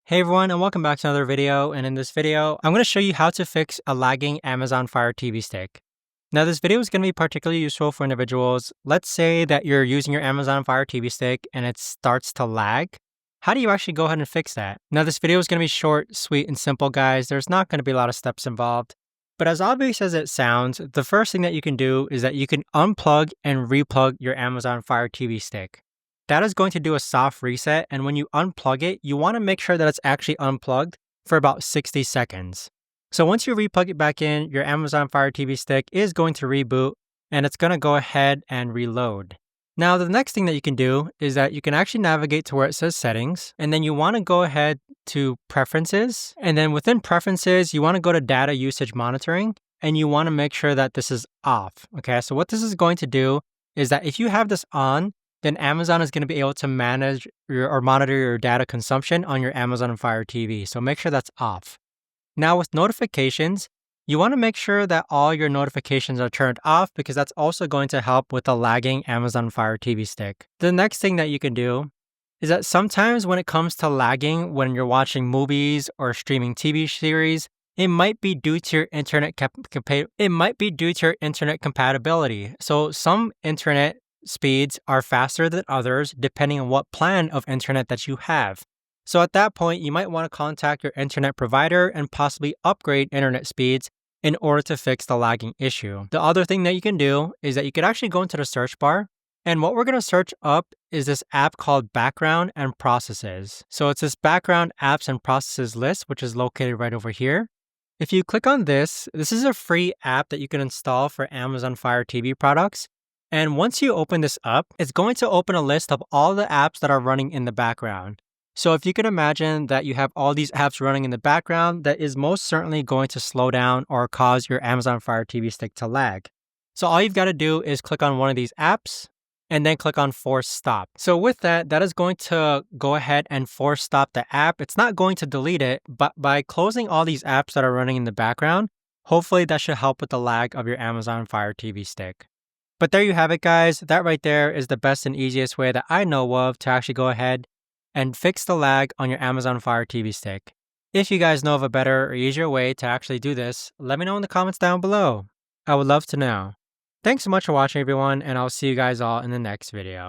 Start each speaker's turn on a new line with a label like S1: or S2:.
S1: Hey everyone, and welcome back to another video. And in this video, I'm going to show you how to fix a lagging Amazon Fire TV stick. Now, this video is going to be particularly useful for individuals. Let's say that you're using your Amazon Fire TV stick and it starts to lag. How do you actually go ahead and fix that? Now, this video is going to be short, sweet, and simple, guys. There's not going to be a lot of steps involved. But as obvious as it sounds, the first thing that you can do is that you can unplug and replug your Amazon Fire TV stick. That is going to do a soft reset, and when you unplug it, you want to make sure that it's actually unplugged for about 60 seconds. So once you replug it back in, your Amazon Fire TV stick is going to reboot, and it's going to go ahead and reload. Now, the next thing that you can do is that you can actually navigate to where it says settings, and then you want to go ahead to preferences, and then within preferences, you want to go to data usage monitoring, and you want to make sure that this is off. Okay, so what this is going to do is that if you have this on, then Amazon is going to be able to manage or monitor your data consumption on your Amazon Fire TV. So make sure that's off. Now with notifications, you want to make sure that all your notifications are turned off because that's also going to help with the lagging Amazon Fire TV stick. The next thing that you can do is that sometimes when it comes to lagging when you're watching movies or streaming TV series, it might be due to your internet compatibility. So some internet speeds are faster than others depending on what plan of internet that you have. So at that point, you might want to contact your internet provider and possibly upgrade internet speeds in order to fix the lagging issue. The other thing that you can do is that you could actually go into the search bar, and what we're going to search up is this app called Background and Processes. So it's this Background Apps and Processes list, which is located right over here. If you click on this is a free app that you can install for Amazon Fire TV products. And once you open this up, it's going to open a list of all the apps that are running in the background. So if you can imagine that you have all these apps running in the background, that is most certainly going to slow down or cause your Amazon Fire TV stick to lag. So all you've got to do is click on one of these apps and then click on force stop. So with that is going to go ahead and force stop the app. It's not going to delete it, but by closing all these apps that are running in the background, hopefully that should help with the lag of your Amazon Fire TV stick. But there you have it, guys. That right there is the best and easiest way that I know of to actually go ahead and fix the lag on your Amazon Fire TV stick. If you guys know of a better or easier way to actually do this, let me know in the comments down below. I would love to know. Thanks so much for watching, everyone, and I'll see you guys all in the next video.